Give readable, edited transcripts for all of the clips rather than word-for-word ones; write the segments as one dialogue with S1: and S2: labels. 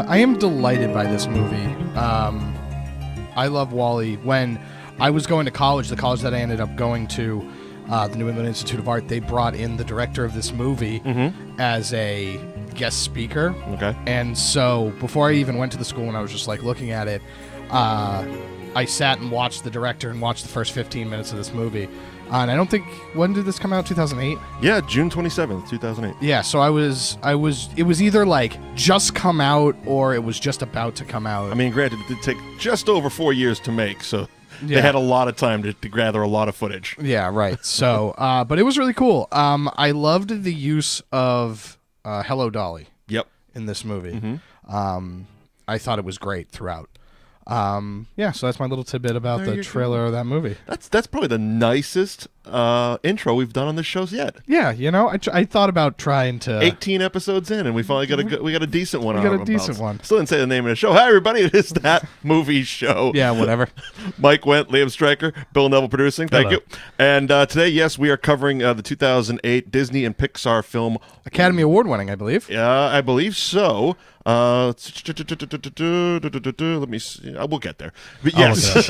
S1: I am delighted by this movie. I love WALL-E. When I was going to college, the college that I ended up going to, the New England Institute of Art, they brought in the director of this movie as a guest speaker.
S2: Okay.
S1: And so before I even went to the school, and I was just like looking at it, I sat and watched the director and watched the first 15 minutes of this movie. And I don't think, when did this come out? 2008?
S2: Yeah, June 27th, 2008.
S1: Yeah, so it was either like just come out or it was just about to come out.
S2: I mean, granted, it did take just over 4 years to make, so they had a lot of time to gather a lot of footage.
S1: Yeah, right. So, but it was really cool. I loved the use of Hello Dolly.
S2: Yep.
S1: In this movie. I thought it was great throughout. Yeah, so that's my little tidbit about the trailer of that movie.
S2: That's probably the nicest intro we've done on the shows yet.
S1: Yeah, you know, I thought about trying to
S2: 18 episodes in, and we finally got a decent one.
S1: One.
S2: Still didn't say the name of the show. Hi, everybody! It is That Movie Show.
S1: Yeah, whatever.
S2: Mike Wendt, Liam Stryker, Bill Neville producing. Thank you. And today, yes, we are covering the 2008 Disney and Pixar film
S1: Academy Award winning, I believe.
S2: Yeah, I believe so. Let me see. We'll get there. But yes,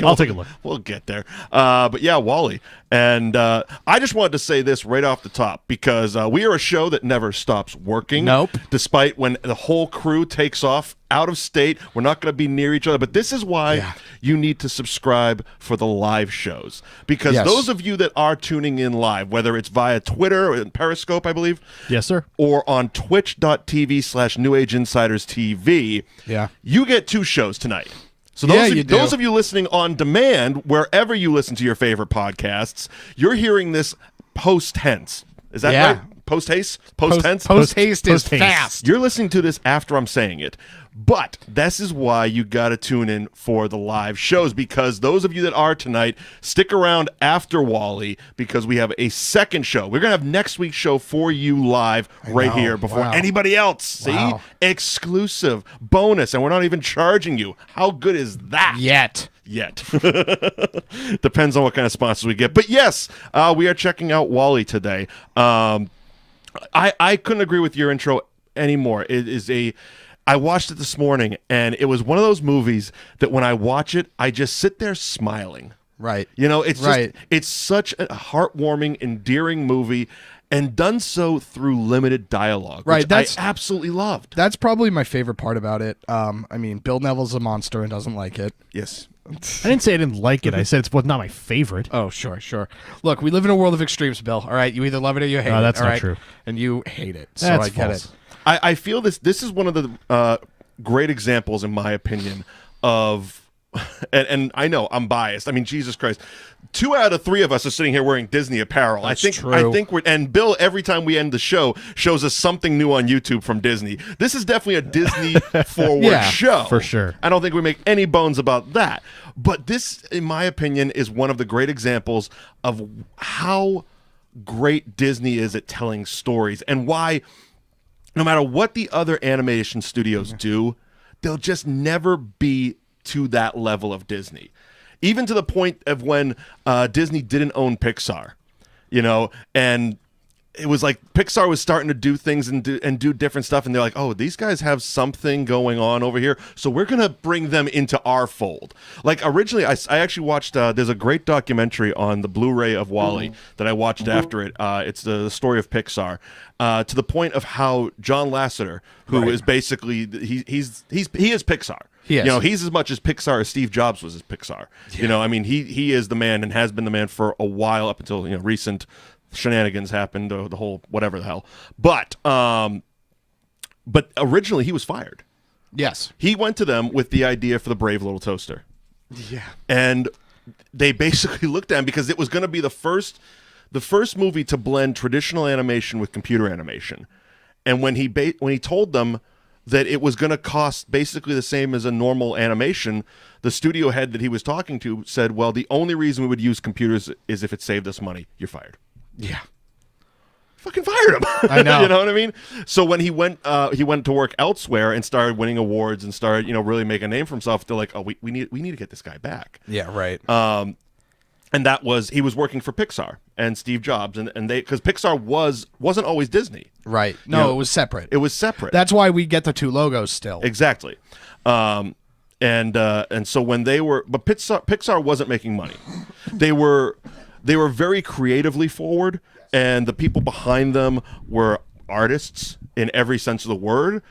S3: I'll take a look.
S2: We'll get there. But yeah, WALL-E. And I just wanted to say this right off the top because we are a show that never stops working.
S1: Nope.
S2: Despite when the whole crew takes off out of state, we're not going to be near each other. But this is why you need to subscribe for the live shows. Because those of you that are tuning in live, whether it's via Twitter or Periscope, I believe.
S3: Yes, sir.
S2: Or on twitch.tv/New Age Insiders TV, you get two shows tonight. So those of you listening on demand, wherever you listen to your favorite podcasts, you're hearing this post-tense. Is that right? Post-haste? Post-tense?
S1: Post-haste is fast.
S2: You're listening to this after I'm saying it. But this is why you got to tune in for the live shows, because those of you that are tonight, stick around after WALL-E because we have a second show. We're going to have next week's show for you live here before anybody else. See? Exclusive, bonus, and we're not even charging you. How good is that?
S1: Yet.
S2: Depends on what kind of sponsors we get. But yes, we are checking out WALL-E today. I couldn't agree with your intro anymore. I watched it this morning, and it was one of those movies that when I watch it, I just sit there smiling.
S1: Right.
S2: You know, it's just, it's such a heartwarming, endearing movie, and done so through limited dialogue, which I absolutely loved.
S1: That's probably my favorite part about it. I mean, Bill Neville's a monster and doesn't like it.
S2: Yes.
S3: I didn't say I didn't like it. I said it's not my favorite.
S1: Oh, sure. Look, we live in a world of extremes, Bill. All right, you either love it or you hate it.
S3: That's not true.
S1: And you hate it, so
S3: that's
S1: I get
S3: false.
S1: it.
S2: I feel this is one of the great examples, in my opinion, of and I know I'm biased. I mean, Jesus Christ. 2 out of 3 of us are sitting here wearing Disney apparel.
S1: That's
S2: I
S1: true.
S2: think we're, and Bill, every time we end the show, shows us something new on YouTube from Disney. This is definitely a Disney forward
S3: Yeah,
S2: show.
S3: for sure.
S2: I don't think we make any bones about that. But this, in my opinion, is one of the great examples of how great Disney is at telling stories, and why no matter what the other animation studios do, they'll just never be to that level of Disney. Even to the point of when Disney didn't own Pixar, and it was like Pixar was starting to do things and do different stuff, and they're like, oh, these guys have something going on over here, so we're going to bring them into our fold. Like originally, I actually watched, there's a great documentary on the Blu-ray of WALL-E that I watched after it. It's the story of Pixar, to the point of how John Lasseter, who is basically, he is Pixar.
S1: He is.
S2: He's as much as Pixar as Steve Jobs was as Pixar. I mean, he is the man and has been the man for a while up until recent shenanigans happened, the whole whatever the hell. But originally he was fired.
S1: Yes.
S2: He went to them with the idea for the Brave Little Toaster.
S1: Yeah.
S2: And they basically looked at him because it was going to be the first movie to blend traditional animation with computer animation. And when he told them that it was going to cost basically the same as a normal animation, the studio head that he was talking to said, well, the only reason we would use computers is if it saved us money. You're fired.
S1: Yeah.
S2: Fucking fired him.
S1: I know.
S2: You know what I mean? So when he went to work elsewhere and started winning awards and started, really making a name for himself, they're like, oh, we need to get this guy back.
S1: Yeah, right.
S2: And that was, he was working for Pixar and Steve Jobs, and they, because Pixar wasn't always Disney.
S1: Right. No, it was separate.
S2: It was separate.
S1: That's why we get the two logos still.
S2: Exactly. And so when they were, but Pixar wasn't making money. They were very creatively forward, and the people behind them were artists in every sense of the word,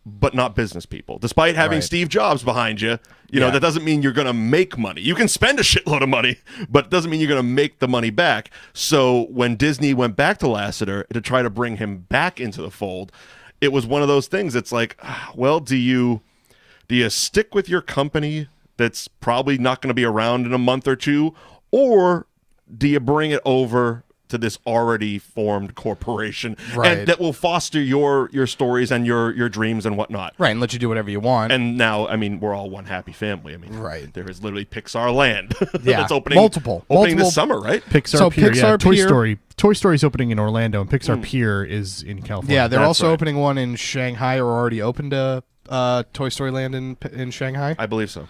S2: but not business people. Despite having Steve Jobs behind you, that doesn't mean you're going to make money. You can spend a shitload of money, but it doesn't mean you're going to make the money back. So when Disney went back to Lasseter to try to bring him back into the fold, it was one of those things. It's like, well, do you stick with your company that's probably not going to be around in a month or two, or do you bring it over to this already formed corporation and that will foster your stories and your dreams and whatnot?
S1: Right, and let you do whatever you want.
S2: And now, I mean, we're all one happy family. I mean, there is literally Pixar Land.
S1: Yeah,
S2: that's opening this summer, right?
S3: Pier,
S1: Pixar Pier.
S3: Toy Story's opening in Orlando, and Pixar Pier is in California.
S1: Yeah, they're also opening one in Shanghai, or already opened a Toy Story Land in Shanghai.
S2: I believe so.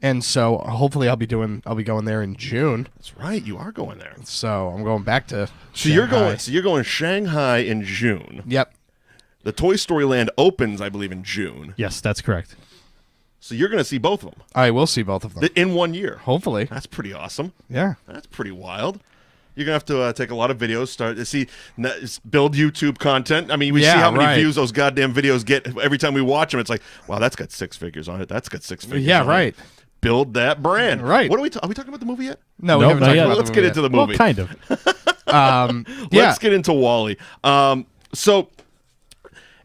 S1: And so hopefully I'll be going there in June.
S2: That's right, you are going there.
S1: So I'm going back to
S2: Shanghai. You're going Shanghai in June.
S1: Yep.
S2: The Toy Story Land opens, I believe, in June.
S3: Yes, that's correct.
S2: So you're going to see both of them.
S1: I will see both of them
S2: in 1 year.
S1: Hopefully.
S2: That's pretty awesome.
S1: Yeah.
S2: That's pretty wild. You're going to have to take a lot of videos, start to build YouTube content. I mean, we see how many views those goddamn videos get every time we watch them. It's like, wow, that's got 6 figures on it. That's got 6 figures on it. Build that brand.
S1: Right.
S2: What are we talking about the movie yet?
S1: No, we haven't talked about
S2: Let's get into the movie.
S3: Well, kind of.
S2: Let's get into WALL-E. So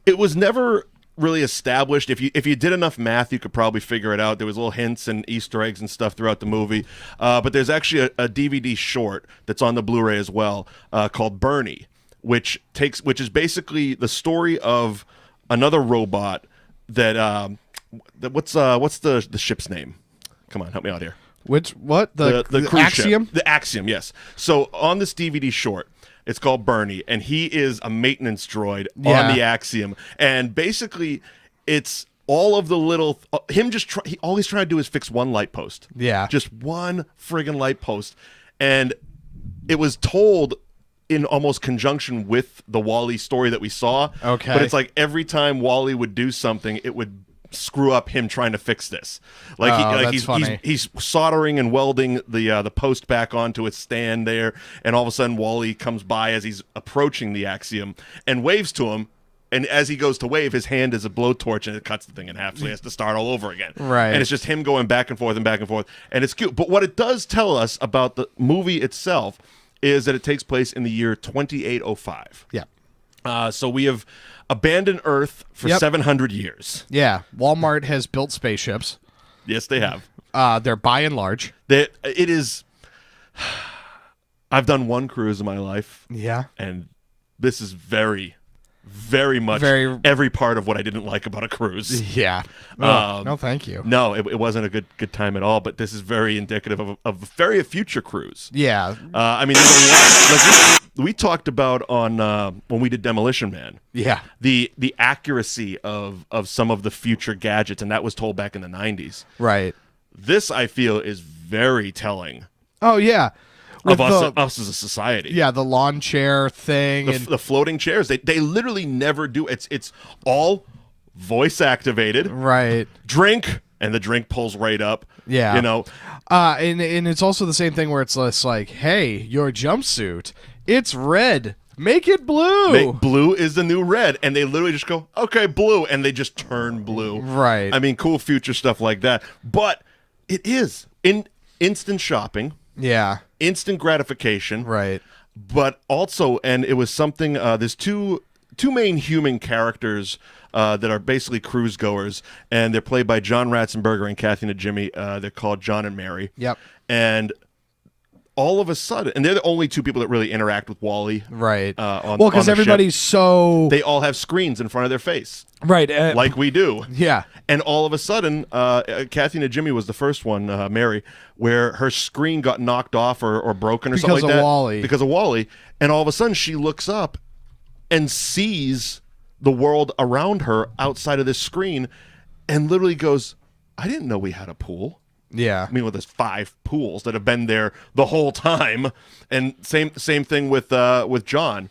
S2: it was never really established. If you did enough math, you could probably figure it out. There was little hints and Easter eggs and stuff throughout the movie. But there's actually a DVD short that's on the Blu-ray as well, called Bernie, which is basically the story of another robot that what's the ship's name? Come on, help me out here.
S1: What? The
S2: cruise
S1: Axiom?
S2: Ship. The Axiom, yes. So on this DVD short, it's called Bernie, and he is a maintenance droid on the Axiom. And basically, it's all of the little all he's trying to do is fix one light post.
S1: Yeah.
S2: Just one friggin' light post. And it was told in almost conjunction with the WALL-E story that we saw.
S1: Okay.
S2: But it's like every time WALL-E would do something, it would screw up him trying to fix this. He's soldering and welding the post back onto its stand there, and all of a sudden WALL-E comes by as he's approaching the Axiom and waves to him, and as he goes to wave, his hand is a blowtorch and it cuts the thing in half, so he has to start all over again.
S1: Right.
S2: And it's just him going back and forth, and it's cute. But what it does tell us about the movie itself is that it takes place in the year 2805.
S1: Yeah.
S2: So we have abandoned Earth for 700 years.
S1: Yeah. Walmart has built spaceships.
S2: Yes, they have.
S1: They're by and large.
S2: It is. I've done one cruise in my life.
S1: Yeah.
S2: And this is very, very much every part of what I didn't like about a cruise.
S1: Yeah. No, thank you.
S2: No, it wasn't a good time at all. But this is very indicative of a very future cruise.
S1: Yeah.
S2: I mean, there's a lot, like we talked about on when we did Demolition Man.
S1: Yeah.
S2: The accuracy of some of the future gadgets, and that was told back in the 90s.
S1: Right.
S2: This, I feel, is very telling.
S1: Oh, yeah.
S2: Of us as a society.
S1: Yeah, the lawn chair thing.
S2: The floating chairs. They literally never do. It's all voice activated.
S1: Right.
S2: Drink, and the drink pulls right up.
S1: Yeah.
S2: You know?
S1: And it's also the same thing where it's less like, hey, your jumpsuit, it's red. Make it blue.
S2: Blue is the new red. And they literally just go, okay, blue. And they just turn blue.
S1: Right.
S2: I mean, cool future stuff like that. But it is instant shopping.
S1: Yeah.
S2: Instant gratification.
S1: Right.
S2: But also, and it was something, there's two main human characters that are basically cruise goers, and they're played by John Ratzenberger and Kathy Najimy. They're called John and Mary.
S1: Yep.
S2: And all of a sudden, and they're the only two people that really interact with WALL-E.
S1: Right.
S2: Well,
S1: because everybody's so...
S2: They all have screens in front of their face.
S1: Right.
S2: Like we do.
S1: Yeah.
S2: And all of a sudden, Kathy Najimy was the first one, Mary, where her screen got knocked off or broken or something like that.
S1: Because of WALL-E.
S2: Because of WALL-E. And all of a sudden, she looks up and sees the world around her outside of this screen and literally goes, I didn't know we had a pool.
S1: Yeah.
S2: I mean, there's 5 pools that have been there the whole time. And same thing with John.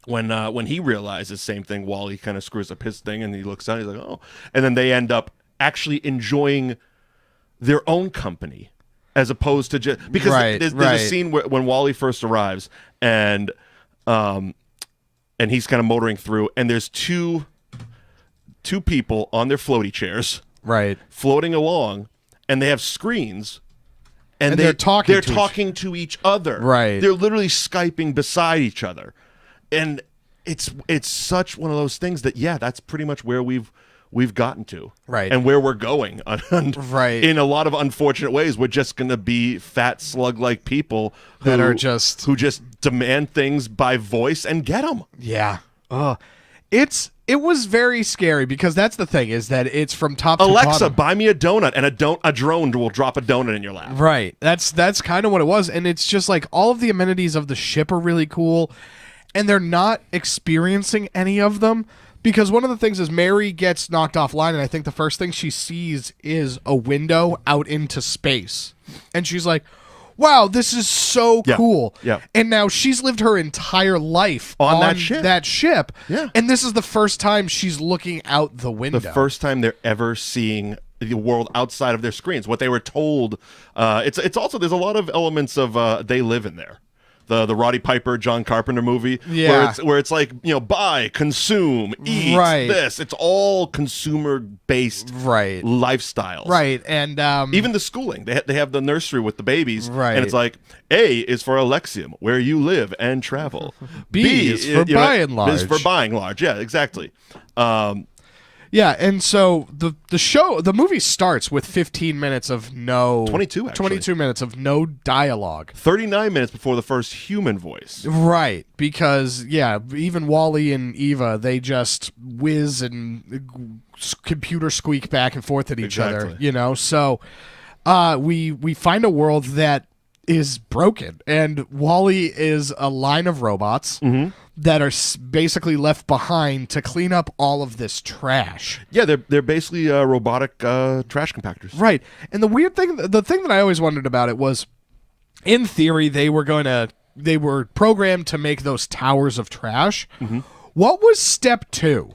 S2: When he realizes, same thing, WALL-E kind of screws up his thing, and he looks out, he's like, oh. And then they end up actually enjoying their own company as opposed to just... Because there's a scene when WALL-E first arrives, and he's kind of motoring through, and there's two people on their floaty chairs.
S1: Right.
S2: Floating along, and they have screens, and
S1: they're talking
S2: to each other.
S1: Right.
S2: They're literally Skyping beside each other. And it's such one of those things that, yeah, that's pretty much where we've gotten to.
S1: Right.
S2: And where we're going.
S1: Right.
S2: In a lot of unfortunate ways, we're just going to be fat slug-like people
S1: who
S2: just demand things by voice and get them.
S1: Yeah. It was very scary because that's the thing is that it's from top to
S2: Alexa,
S1: bottom.
S2: buy me a donut, and a drone will drop a donut in your lap.
S1: Right. That's kind of what it was, and it's just like all of the amenities of the ship are really cool, and they're not experiencing any of them because one of the things is Mary gets knocked offline, and I think the first thing she sees is a window out into space, and she's like, wow, this is so cool.
S2: Yeah.
S1: And now she's lived her entire life on that ship.
S2: Yeah.
S1: And this is the first time she's looking out the window.
S2: The first time they're ever seeing the world outside of their screens. What they were told. It's also, there's a lot of elements of They Live in there. The Roddy Piper, John Carpenter movie, where it's like, buy, consume, eat, this. It's all consumer-based lifestyles.
S1: Right, and...
S2: even the schooling. They have the nursery with the babies,
S1: right.
S2: And it's like, A is for Alexium, where you live and travel.
S1: B is for buying large.
S2: Is for buying large, yeah, exactly.
S1: Yeah, and so the movie starts with 15 minutes of 22 minutes of no dialogue.
S2: 39 minutes before the first human voice.
S1: Right, because even WALL-E and Eva, they just whiz and computer squeak back and forth at each other, So we find a world that is broken, and WALL-E is a line of robots. Mm-hmm. That are basically left behind to clean up all of this trash.
S2: Yeah, they're basically robotic trash compactors.
S1: Right. And the thing that I always wondered about it was, in theory, they were programmed to make those towers of trash. Mm-hmm. What was step 2?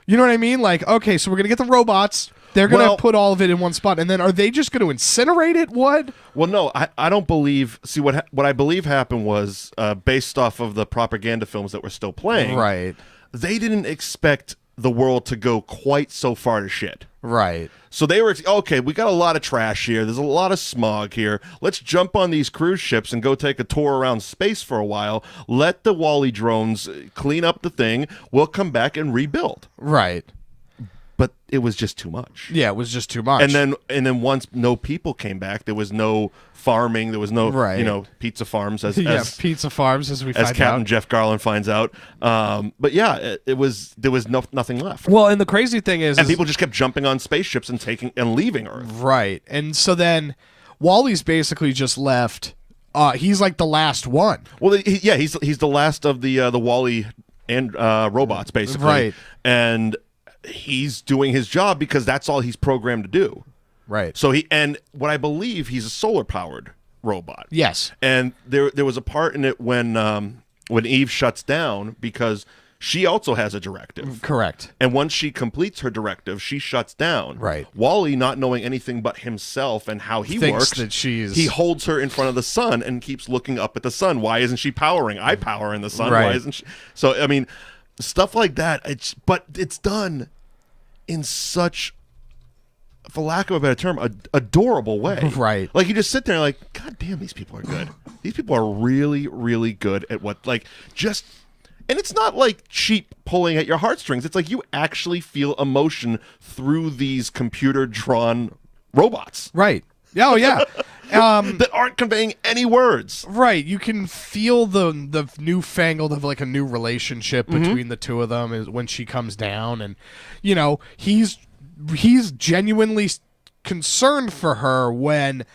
S1: You know what I mean? Like, okay, so we're gonna get the robots. They're going to put all of it in one spot, and then are they just going to incinerate it? What? Well,
S2: no, I don't believe... See, what I believe happened was, based off of the propaganda films that were still playing,
S1: right?
S2: They didn't expect the world to go quite so far to shit.
S1: Right.
S2: So they were, okay, we got a lot of trash here. There's a lot of smog here. Let's jump on these cruise ships and go take a tour around space for a while. Let the WALL-E drones clean up the thing. We'll come back and rebuild.
S1: Right.
S2: but it was just too much.
S1: Yeah, it was just too much.
S2: And then once no people came back, there was no farming, there was no pizza farms as
S1: pizza farms as we find out.
S2: As Captain Jeff Garlin finds out. But yeah, there was nothing left.
S1: Well, and the crazy thing is
S2: people just kept jumping on spaceships and leaving Earth.
S1: Right. And so then Wally's basically just left. He's like the last one.
S2: Well, he's the last of the WALL-E and robots, basically.
S1: Right.
S2: And he's doing his job because that's all he's programmed to do.
S1: Right.
S2: So what I believe, he's a solar powered robot.
S1: Yes.
S2: And there was a part in it when Eve shuts down because she also has a directive.
S1: Correct.
S2: And once she completes her directive, she shuts down.
S1: Right.
S2: WALL-E, not knowing anything but himself and how he
S1: Thinks
S2: works,
S1: that
S2: he holds her in front of the sun and keeps looking up at the sun. Why isn't she powering? I power in the sun.
S1: Right.
S2: Why isn't she? So, I mean, stuff like that. But it's done in such, for lack of a better term, adorable way.
S1: Right.
S2: Like, you just sit there and like, God damn, these people are good. These people are really, really good at what, like, just... And it's not like cheap pulling at your heartstrings. It's like you actually feel emotion through these computer-drawn robots.
S1: Right. Oh, yeah.
S2: That aren't conveying any words.
S1: Right. You can feel the newfangled of like a new relationship between the two of them is when she comes down. And, you know, he's genuinely concerned for her when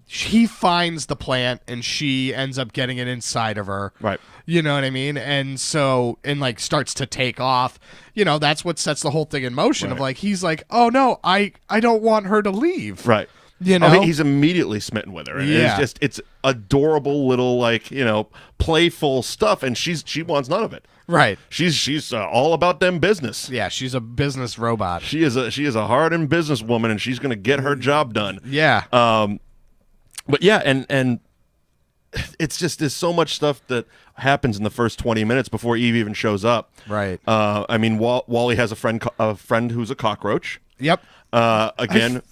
S1: he finds the plant and she ends up getting it inside of her.
S2: Right.
S1: You know what I mean? And so, and like starts to take off, you know, that's what sets the whole thing in motion of like, he's like, oh no, I don't want her to leave.
S2: Right.
S1: You know,
S2: I mean, he's immediately smitten with her. And it's adorable little, like, you know, playful stuff. And she wants none of it.
S1: Right.
S2: She's all about them business.
S1: Yeah. She's a business robot.
S2: She is a hardened businesswoman and she's going to get her job done.
S1: Yeah.
S2: But yeah, and it's just there's so much stuff that happens in the first 20 minutes before Eve even shows up.
S1: Right.
S2: I mean, WALL-E has a friend who's a cockroach.
S1: Yep.
S2: Again,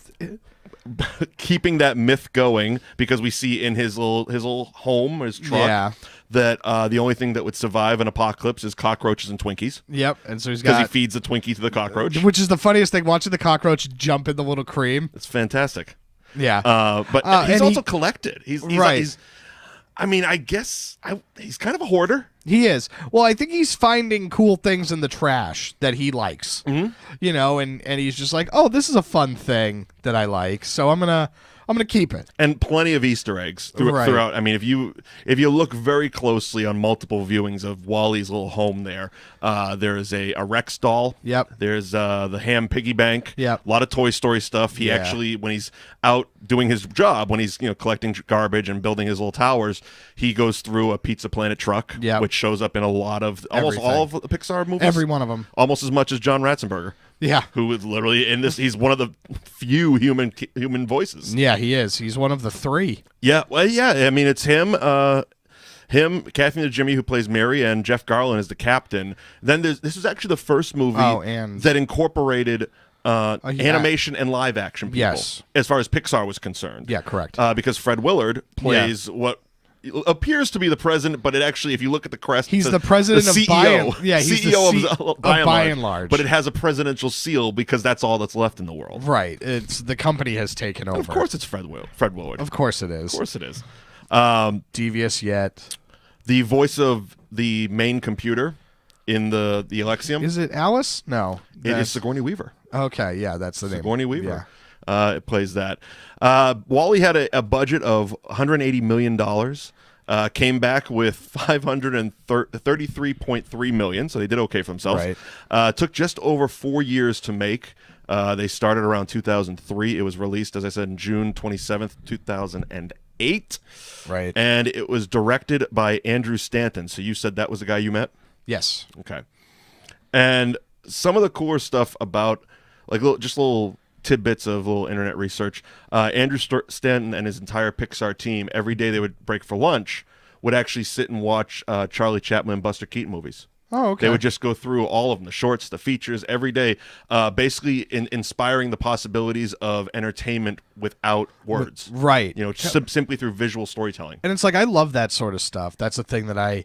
S2: keeping that myth going because we see in his little home, his truck, that the only thing that would survive an apocalypse is cockroaches and Twinkies.
S1: Yep. And so he's
S2: because
S1: got,
S2: he feeds the Twinkie to the cockroach,
S1: which is the funniest thing. Watching the cockroach jump in the little cream.
S2: It's fantastic.
S1: Yeah.
S2: But he's also collected. He's
S1: right.
S2: I mean, I guess he's kind of a hoarder.
S1: He is. Well, I think he's finding cool things in the trash that he likes.
S2: Mm-hmm.
S1: You know, and he's just like, oh, this is a fun thing that I like, so I'm gonna keep it.
S2: And plenty of Easter eggs throughout. I mean, if you look very closely on multiple viewings of WALL-E's little home there is a Rex doll.
S1: Yep.
S2: There's the ham piggy bank.
S1: Yep.
S2: A lot of Toy Story stuff. He actually, when he's out doing his job, when he's collecting garbage and building his little towers, he goes through a Pizza Planet truck, which shows up in a lot of almost all of the Pixar movies.
S1: Every one of them.
S2: Almost as much as John Ratzenberger. Yeah, who is literally in this. He's one of the few human voices.
S1: Yeah, he is. He's one of the three.
S2: Yeah, well, yeah. I mean, it's him, Kathy Najimy, who plays Mary, and Jeff Garlin is the captain. Then this is actually the first movie that incorporated animation and live action people.
S1: Yes,
S2: as far as Pixar was concerned.
S1: Yeah, correct.
S2: Because Fred Willard plays what appears to be the president, but it actually, if you look at the crest,
S1: he's the president of
S2: CEO.
S1: He's
S2: CEO of
S1: By and Large.
S2: But it has a presidential seal because that's all that's left in the world.
S1: Right. It's the company has taken over.
S2: Of course, it's Fred Willard.
S1: Of course it is.
S2: Of course it is.
S1: Devious yet.
S2: The voice of the main computer in the Elysium.
S1: Is it Alice? No.
S2: It is Sigourney Weaver.
S1: Okay, yeah, that's the name.
S2: Sigourney Weaver. Yeah. It plays that. WALL-E had a budget of $180 million. Came back with $533.3 million, so they did okay for themselves.
S1: Right.
S2: Took just over 4 years to make. They started around 2003. It was released, as I said, in June 27th, 2008.
S1: Right.
S2: And it was directed by Andrew Stanton. So you said that was the guy you met?
S1: Yes.
S2: Okay. And some of the cooler stuff about, like, little tidbits of little internet research. Andrew Stanton and his entire Pixar team, every day they would break for lunch, would actually sit and watch Charlie Chaplin and Buster Keaton movies.
S1: Oh, okay.
S2: They would just go through all of them, the shorts, the features, every day, basically inspiring the possibilities of entertainment without words.
S1: Right.
S2: You know, simply through visual storytelling.
S1: And it's like, I love that sort of stuff. That's the thing that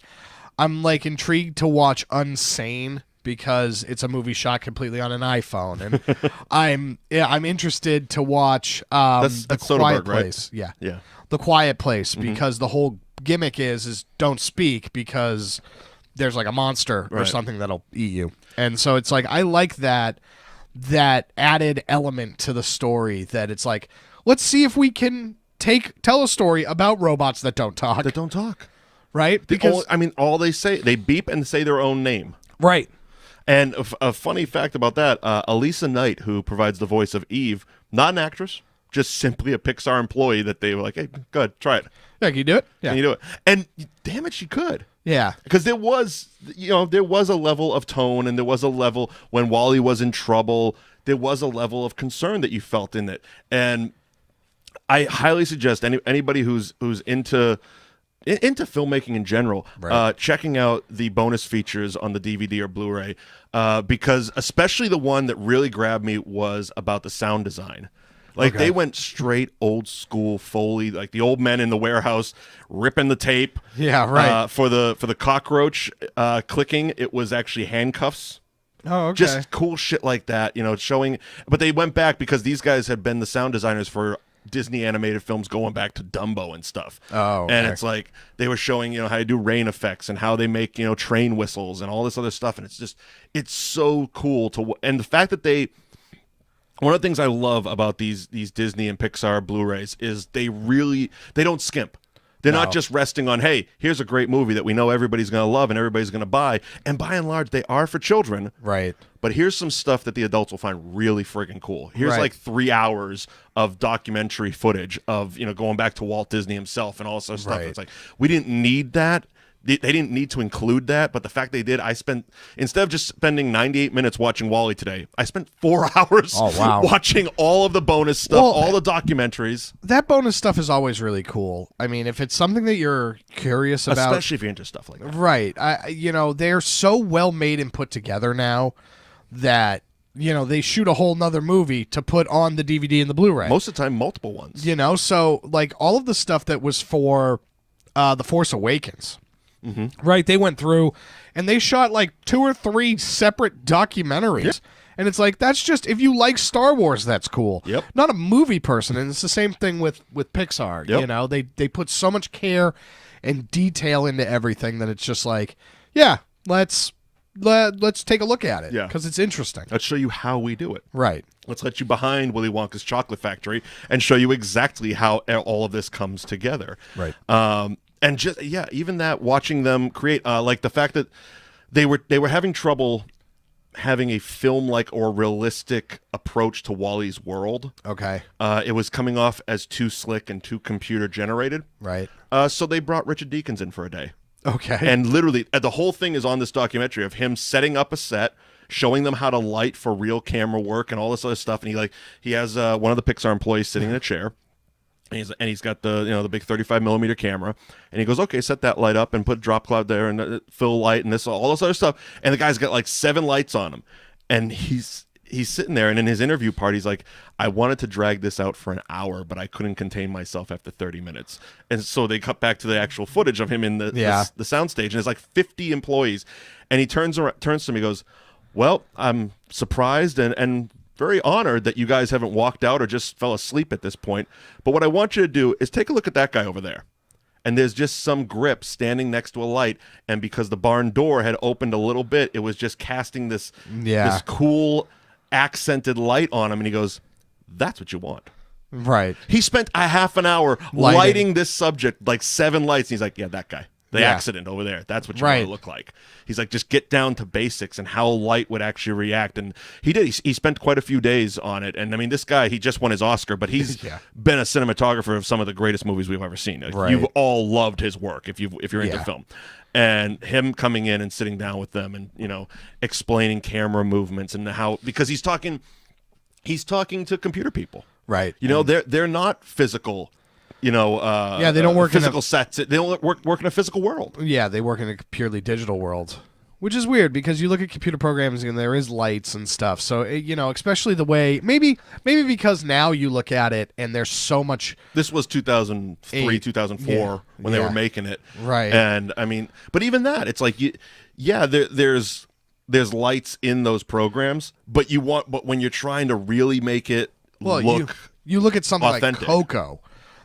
S1: I'm like intrigued to watch Unsane, because it's a movie shot completely on an iPhone, and I'm interested to watch
S2: That's
S1: The
S2: Soderbergh,
S1: Quiet
S2: right?
S1: Place. Yeah,
S2: Yeah.
S1: The Quiet Place, because the whole gimmick is don't speak because there's like a monster or
S2: Right.
S1: something that'll eat you, and so it's like I like that added element to the story that it's like, let's see if we can tell a story about robots that don't talk.
S2: That don't talk.
S1: Right? Because
S2: All they say, they beep and say their own name.
S1: right.
S2: And a funny fact about that, Elissa Knight, who provides the voice of Eve, not an actress, just simply a Pixar employee that they were like, hey, go ahead, try it.
S1: Yeah, can you do it? Yeah.
S2: Can you do it? And damn it, she could.
S1: Yeah.
S2: Because there was a level of tone, and there was a level when WALL-E was in trouble. There was a level of concern that you felt in it, and I highly suggest anybody who's into filmmaking in general,
S1: Right.
S2: checking out the bonus features on the DVD or Blu-ray, because especially the one that really grabbed me was about the sound design. Like
S1: Okay.
S2: they went straight old school Foley, like the old men in the warehouse ripping the tape.
S1: Yeah, right.
S2: For the cockroach clicking, it was actually handcuffs.
S1: Oh, okay.
S2: Just cool shit like that, showing. But they went back because these guys had been the sound designers for Disney animated films going back to Dumbo and stuff.
S1: Oh, okay.
S2: And it's like they were showing, how to do rain effects and how they make, train whistles and all this other stuff. And it's so cool and the fact that one of the things I love about these Disney and Pixar Blu-rays is they don't skimp. They're not
S1: No.
S2: just resting on, hey, here's a great movie that we know everybody's going to love and everybody's going to buy. And by and large, they are for children.
S1: right.
S2: But here's some stuff that the adults will find really friggin' cool. Here's
S1: Right.
S2: like 3 hours of documentary footage of, going back to Walt Disney himself and all this other stuff.
S1: Right.
S2: It's like, we didn't need that. They didn't need to include that, but the fact they did, instead of just spending 98 minutes watching WALL-E today, I spent 4 hours
S1: Oh, wow.
S2: watching all of the bonus stuff,
S1: Well,
S2: all the documentaries.
S1: That bonus stuff is always really cool. I mean, if it's something that you're curious about,
S2: Especially if you're into stuff like that.
S1: right? They're so well made and put together now that they shoot a whole nother movie to put on the DVD and the Blu-ray.
S2: Most of the time, multiple ones.
S1: So like all of the stuff that was for The Force Awakens. Right, they went through and they shot like 2 or 3 separate documentaries. And it's like, that's just, if you like Star Wars, that's cool.
S2: Yep.
S1: Not a movie person. And it's the same thing with Pixar.
S2: Yep.
S1: They put so much care and detail into everything that it's just like, yeah, let's take a look at it.
S2: Yeah.
S1: Because it's interesting.
S2: Let's show you how we do it.
S1: Right.
S2: Let's let you behind Willy Wonka's chocolate factory and show you exactly how all of this comes together.
S1: Right.
S2: And just even that, watching them create, like the fact that they were having trouble having a film-like or realistic approach to WALL-E's world.
S1: Okay.
S2: It was coming off as too slick and too computer generated.
S1: Right.
S2: So they brought Richard Deakins in for a day.
S1: Okay.
S2: And literally, the whole thing is on this documentary of him setting up a set, showing them how to light for real camera work and all this other stuff. And he has one of the Pixar employees sitting in a chair, and he's got the big 35 millimeter camera, and he goes, okay, set that light up and put drop cloud there and fill light and all this other stuff. And the guy's got like 7 lights on him, and he's sitting there, and in his interview part, he's like, I wanted to drag this out for an hour, but I couldn't contain myself after 30 minutes. And so they cut back to the actual footage of him in the soundstage, and there's like 50 employees. And he turns to me and goes, well, I'm surprised and very honored that you guys haven't walked out or just fell asleep at this point. But what I want you to do is take a look at that guy over there. And there's just some grip standing next to a light, and because the barn door had opened a little bit, it was just casting this cool accented light on him. And he goes, that's what you want.
S1: Right.
S2: He spent a half an hour lighting this subject, like 7 lights. And he's like, yeah, that guy. The accident over there. That's what you want to look like. He's like, just get down to basics and how light would actually react. And he did. He spent quite a few days on it. And I mean, this guy, he just won his Oscar, but he's been a cinematographer of some of the greatest movies we've ever seen. Like, you've all loved his work if you're into film. And him coming in and sitting down with them and, explaining camera movements and how, because he's talking to computer people.
S1: Right.
S2: They're not physical. They don't work physical sets. They don't work in a physical world.
S1: Yeah, they work in a purely digital world, which is weird because you look at computer programs and there is lights and stuff. So especially the way maybe because now you look at it and there's so much.
S2: This was 2003, 2004 when they were making it,
S1: right?
S2: And I mean, but even that, it's like there's there's lights in those programs, but when you're trying to really make it look
S1: you look at something
S2: authentic.
S1: like Coco.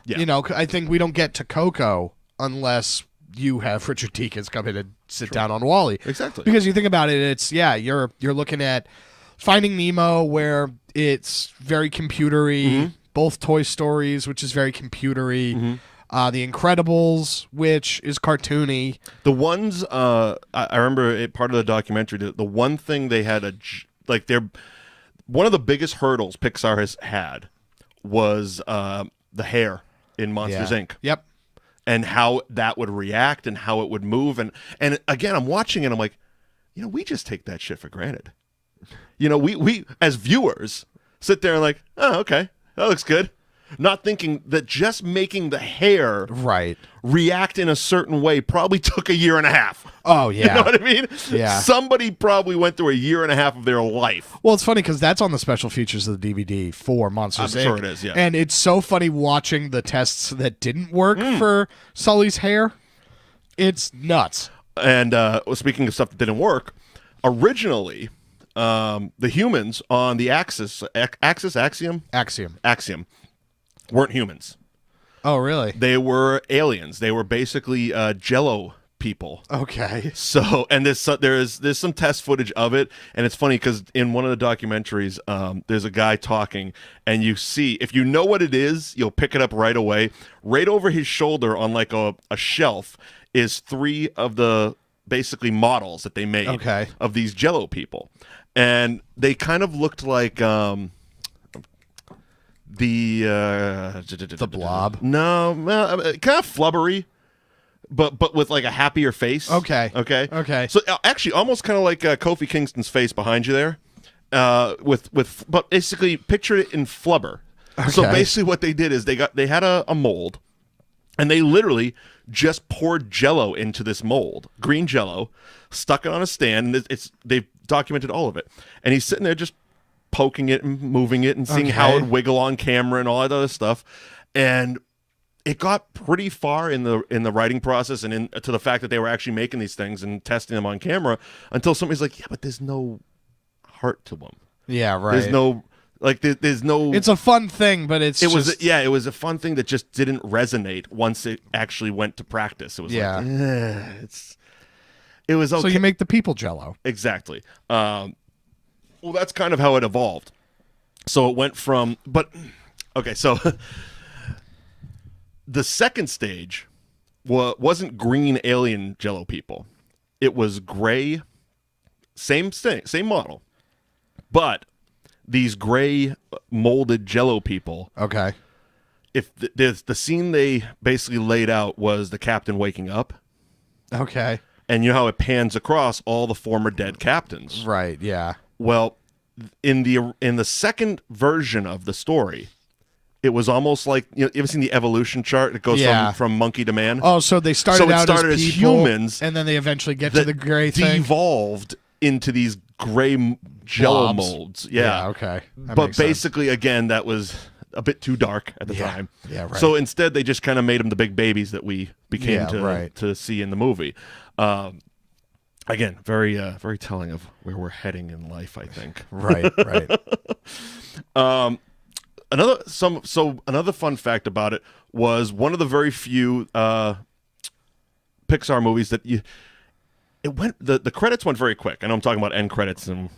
S2: Yeah.
S1: You know, I think we don't get to Coco unless you have Richard Deakins come in and sit down on WALL-E.
S2: Exactly.
S1: Because you think about it, you're looking at Finding Nemo, where it's very computery. Both Toy Stories, which is very computery. The Incredibles, which is cartoony.
S2: The ones I remember part of the documentary. The one thing they had one of the biggest hurdles Pixar has had was the hair in Monsters Inc.
S1: Yep.
S2: And how that would react and how it would move. And again, I'm watching it. I'm like, we just take that shit for granted. We as viewers sit there and like, oh, okay, that looks good. Not thinking that just making the hair react in a certain way probably took a year and a half.
S1: Oh, yeah.
S2: You know what I mean?
S1: Yeah.
S2: Somebody probably went through a year and a half of their life.
S1: Well, it's funny because that's on the special features of the DVD for Monsters Inc.
S2: I'm sure it is, yeah.
S1: And it's so funny watching the tests that didn't work for Sully's hair. It's nuts.
S2: And speaking of stuff that didn't work, originally, the humans on the Axiom weren't humans.
S1: Oh, really?
S2: They were aliens. They were basically Jello people.
S1: Okay.
S2: So, and there's some test footage of it, and it's funny because in one of the documentaries, there's a guy talking, and you see, if you know what it is, you'll pick it up right away. Right over his shoulder on like a shelf is 3 of the basically models that they made of these Jello people, and they kind of looked like the
S1: Blob.
S2: No, kind of flubbery, but with like a happier face.
S1: Okay.
S2: So actually, almost kind of like Kofi Kingston's face behind you there, but basically picture it in flubber.
S1: Okay.
S2: So basically, what they did is they had a mold, and they literally just poured Jello into this mold, green Jello, stuck it on a stand, and they've documented all of it. And he's sitting there just poking it and moving it and seeing how it wiggle on camera and all that other stuff. And it got pretty far in the writing process and to the fact that they were actually making these things and testing them on camera until somebody's like, yeah, but there's no heart to them.
S1: Yeah, right.
S2: There's no there's no.
S1: It's a fun thing, but it
S2: was a fun thing that just didn't resonate once it actually went to practice. It was it was okay.
S1: So you make the people Jello.
S2: Exactly. Well, that's kind of how it evolved. So it went from, so the second stage wasn't green alien Jello people. It was gray, same thing, same model, but these gray molded Jello people.
S1: Okay.
S2: If the scene they basically laid out was the captain waking up.
S1: Okay.
S2: And you know how it pans across all the former dead captains.
S1: Right, yeah.
S2: Well, in the second version of the story, it was almost like, you ever seen the evolution chart? It goes from monkey to man.
S1: Oh, so they started out as people,
S2: humans,
S1: and then they eventually get to the gray thing.
S2: Devolved into these gray Jello molds. Yeah,
S1: okay.
S2: But basically, again, that was a bit too dark at the time.
S1: Yeah, right.
S2: So instead, they just kind of made them the big babies that we became to see in the movie. Again, very very telling of where we're heading in life, I think.
S1: Right.
S2: Another fun fact about it was one of the very few Pixar movies that the credits went very quick. I know I'm talking about end credits and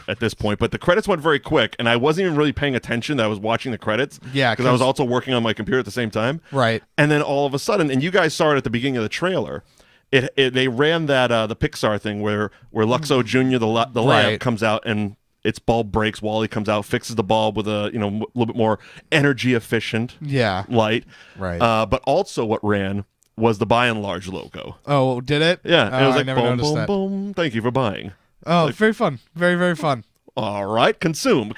S2: at this point, but the credits went very quick, and I wasn't even really paying attention that I was watching the credits.
S1: Yeah,
S2: because I was also working on my computer at the same time.
S1: Right.
S2: And then all of a sudden, and you guys saw it at the beginning of the trailer. They ran that the Pixar thing where Luxo Jr. the lamp comes out and its bulb breaks. WALL-E comes out, fixes the bulb with a little bit more energy efficient light.
S1: Right.
S2: But also what ran was the Buy and Large logo.
S1: Oh, did it?
S2: Yeah. And it was like
S1: I never
S2: boom,
S1: noticed
S2: boom,
S1: that.
S2: boom. Thank you for buying.
S1: Oh, very fun. Very, very fun.
S2: All right, consume.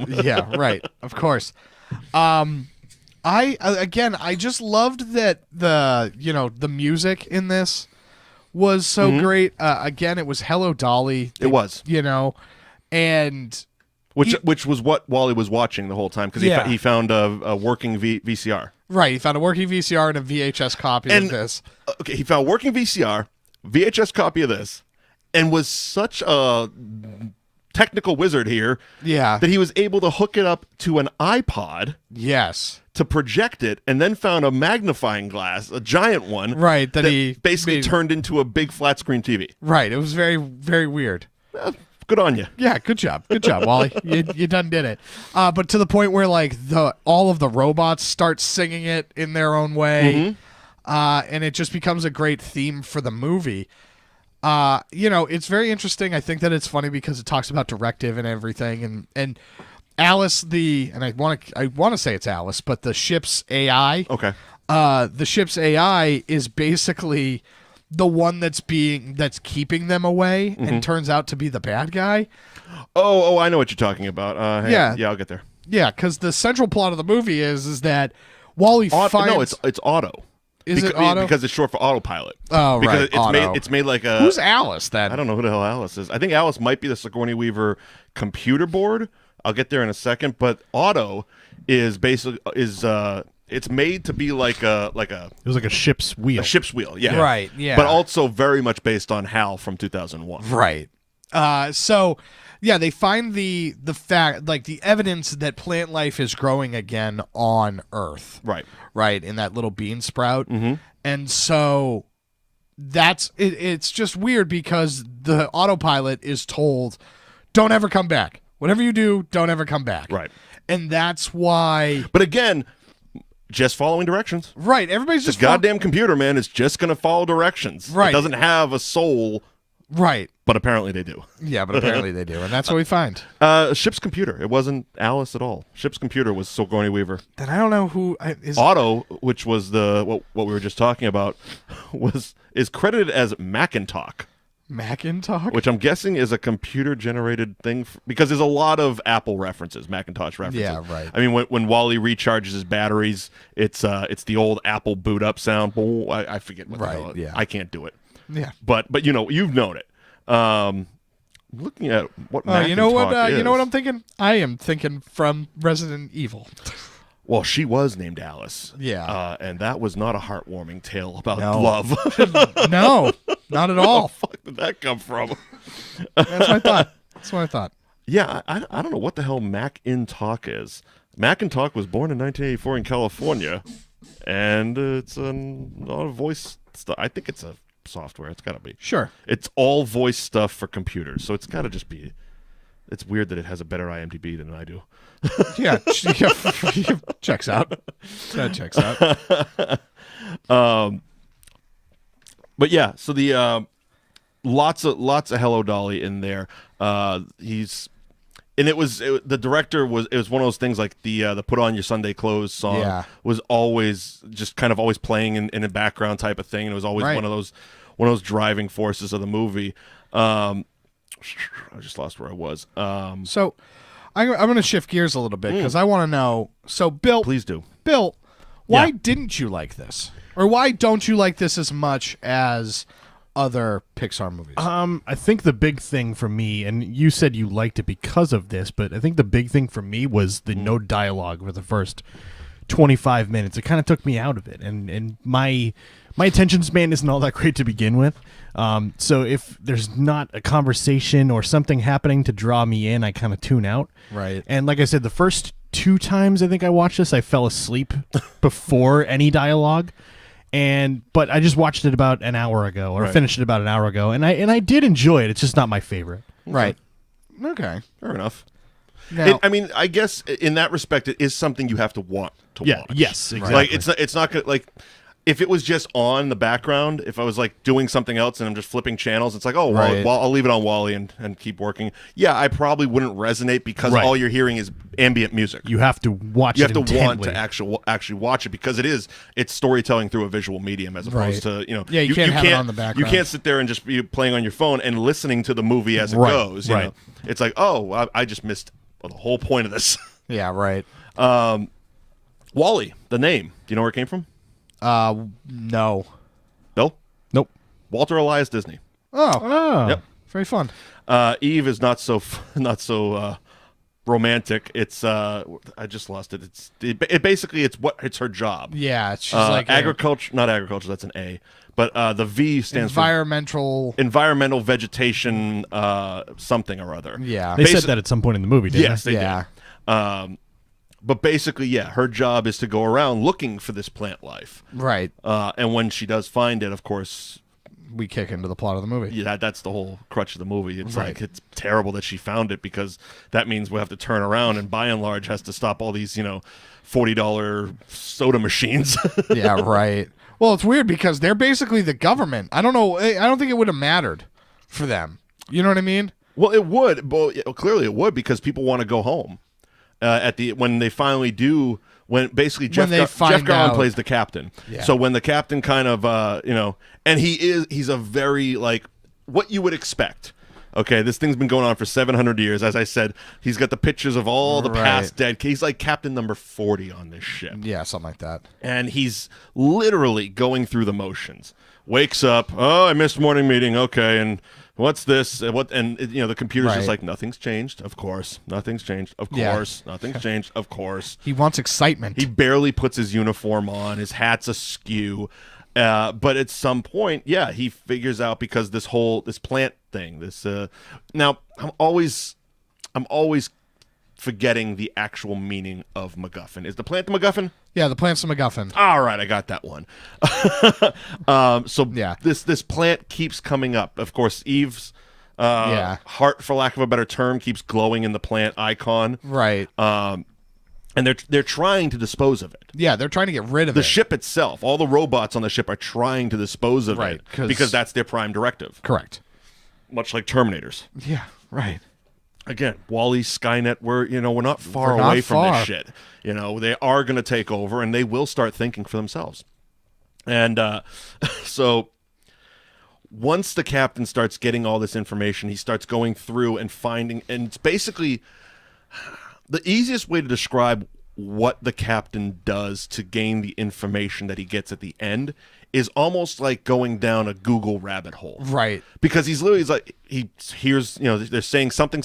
S1: Yeah, right. Of course. I just loved that the music in this was so great. Again, it was Hello Dolly.
S2: It was.
S1: And
S2: which was what WALL-E was watching the whole time because he found a working VCR.
S1: Right, he found a working VCR and a VHS copy of this.
S2: Okay, he found a working VCR, VHS copy of this, and was such a technical wizard here
S1: Yeah.
S2: that he was able to hook it up to an iPod
S1: Yes.
S2: to project it, and then found a magnifying glass, a giant one,
S1: Right. That he
S2: basically
S1: made-
S2: turned into a big flat screen TV.
S1: Right. It was very, very weird.
S2: Good on you.
S1: Yeah, good job, Wally. You done did it. But to the point where like all of the robots start singing it in their own way, and it just becomes a great theme for the movie. It's very interesting. I think that it's funny because it talks about directive and everything, and Alice I want to say it's Alice, but the ship's AI.
S2: Okay.
S1: The ship's AI is basically the one that's keeping them away and turns out to be the bad guy.
S2: Oh, I know what you're talking about. Yeah, I'll get there.
S1: Yeah, because the central plot of the movie is that Wally finds...
S2: No, it's Auto.
S1: Is it Auto?
S2: Because it's short for autopilot.
S1: Oh,
S2: because
S1: right,
S2: it's
S1: Auto.
S2: It's made like a...
S1: Who's Alice, then?
S2: I don't know who the hell Alice is. I think Alice might be the Sigourney Weaver computer board. I'll get there in a second. But Auto is basically... it's made to be like a...
S3: It was like a ship's wheel.
S2: A ship's wheel, yeah.
S1: Right, yeah.
S2: But also very much based on HAL from 2001.
S1: Right. So, yeah, they find the fact, like the evidence that plant life is growing again on Earth.
S2: Right.
S1: Right, in that little bean sprout. And so it's just weird because the autopilot is told, don't ever come back. Whatever you do, don't ever come back.
S2: Right.
S1: And that's why...
S2: But again... just following directions.
S1: Right. Everybody's just...
S2: The goddamn computer, man, is just going to follow directions.
S1: Right.
S2: It doesn't have a soul.
S1: Right.
S2: But apparently they do.
S1: Yeah, but apparently they do. And that's what we find.
S2: Ship's computer. It wasn't Alice at all. Ship's computer was Sigourney Weaver.
S1: Then I don't know who is...
S2: Auto, which was what we were just talking about, is credited as Macintalk.
S1: Macintalk?
S2: Which I'm guessing is a computer-generated thing, because there's a lot of Apple references, Macintosh references.
S1: Yeah, right.
S2: I mean, when Wally recharges his batteries, it's the old Apple boot up sound. I forget what the hell.
S1: Yeah.
S2: I can't do it.
S1: Yeah.
S2: But you've known it. Looking at what Macintalk
S1: you know what?
S2: is.
S1: You know what I'm thinking? I am thinking from Resident Evil.
S2: Well, she was named Alice.
S1: Yeah.
S2: And that was not a heartwarming tale about
S1: No.
S2: love.
S1: No, not at all.
S2: Where the fuck did that come from?
S1: That's what I thought.
S2: Yeah, I don't know what the hell Macintalk is. Macintalk was born in 1984 in California, and it's a lot of voice stuff. I think it's a software. It's got to be.
S1: Sure.
S2: It's all voice stuff for computers, so it's got to just be. It's weird that it has a better IMDb than I do.
S1: Yeah, checks out. That checks out.
S2: But yeah, so the lots of Hello Dolly in there. The director was one of those things like the Put On Your Sunday Clothes song was always just kind of always playing in a background type of thing, and it was always one of those driving forces of the movie. I just lost where I was.
S1: So I'm going to shift gears a little bit because I want to know. So Bill,
S2: please do.
S1: Bill, why didn't you like this, or why don't you like this as much as other Pixar movies?
S3: I think the big thing for me, and you said you liked it because of this, but I think the big thing for me was the no dialogue for the first 25 minutes. It kind of took me out of it, and my attention span isn't all that great to begin with. So if there's not a conversation or something happening to draw me in, I kind of tune out.
S1: Right.
S3: And like I said, the first 2 times I think I watched this, I fell asleep before any dialogue. But I just watched it about an hour ago, or finished it about an hour ago, and I did enjoy it. It's just not my favorite.
S1: Right. Okay.
S2: Fair enough.
S1: Now,
S2: I mean, I guess in that respect, it is something you have to want to watch.
S3: Yes, exactly.
S2: Like it's not good. Like if it was just on in the background, if I was like doing something else and I'm just flipping channels, it's like, oh, well, I'll leave it on Wally and keep working. Yeah, I probably wouldn't resonate because all you're hearing is ambient music.
S3: You have to watch it intently.
S2: You have to want to actually watch it because it's storytelling through a visual medium as opposed to,
S1: Yeah, you can't have it on the background.
S2: You can't sit there and just be playing on your phone and listening to the movie as it goes. You know? It's like, oh, I just missed the whole point of this.
S1: Yeah, right.
S2: Wall-E, the name. Do you know where it came from?
S1: No.
S2: Bill?
S3: Nope.
S2: Walter Elias Disney.
S1: Oh.
S2: Yep.
S1: Very fun.
S2: Eve is not so romantic. It's I just lost it. It basically it's her job.
S1: Yeah, she's like
S2: agriculture, not agriculture. That's an A, but the V stands for environmental vegetation, something or other.
S1: Yeah,
S3: they said that at some point in the movie. Didn't
S2: Yes, they did. But basically, yeah, her job is to go around looking for this plant life.
S1: Right.
S2: And when she does find it, of course,
S1: we kick into the plot of the movie.
S2: Yeah, that's the whole crutch of the movie. It's
S1: Right.
S2: like, it's terrible that she found it, because that means we have to turn around and by and large has to stop all these, $40 soda machines.
S1: Yeah, right. Well, it's weird because they're basically the government. I don't know. I don't think it would have mattered for them. You know what I mean?
S2: Well, it would. Well, clearly it would, because people want to go home. When they finally do, when basically Jeff Garlin plays the captain.
S1: Yeah.
S2: So when the captain kind of, and he's a very, like, what you would expect. Okay, this thing's been going on for 700 years. As I said, he's got the pictures of all the past dead. He's like captain number 40 on this ship.
S1: Yeah, something like that.
S2: And he's literally going through the motions. Wakes up, oh, I missed morning meeting. Okay, and what's this? The computer's just like, nothing's changed. Of course, nothing's changed. Of course, nothing's changed. Of course.
S1: He wants excitement.
S2: He barely puts his uniform on. His hat's askew. But at some point, yeah, he figures out, because this plant thing. Now I'm always forgetting the actual meaning of MacGuffin. Is the plant the MacGuffin?
S1: Yeah, the plant's the MacGuffin.
S2: All right, I got that one. This plant keeps coming up. Of course, Eve's heart, for lack of a better term, keeps glowing in the plant icon.
S1: Right.
S2: And they're trying to dispose of it.
S1: Yeah, they're trying to get rid of it.
S2: The ship itself, all the robots on the ship are trying to dispose of it, because that's their prime directive.
S1: Correct.
S2: Much like Terminators.
S1: Yeah, right.
S2: Again, WALL-E, Skynet, we're not far away from this shit. They are going to take over, and they will start thinking for themselves. And so once the captain starts getting all this information, he starts going through and finding, and it's basically the easiest way to describe what the captain does to gain the information that he gets at the end is almost like going down a Google rabbit hole.
S1: Right.
S2: Because he's like, he hears, they're saying something,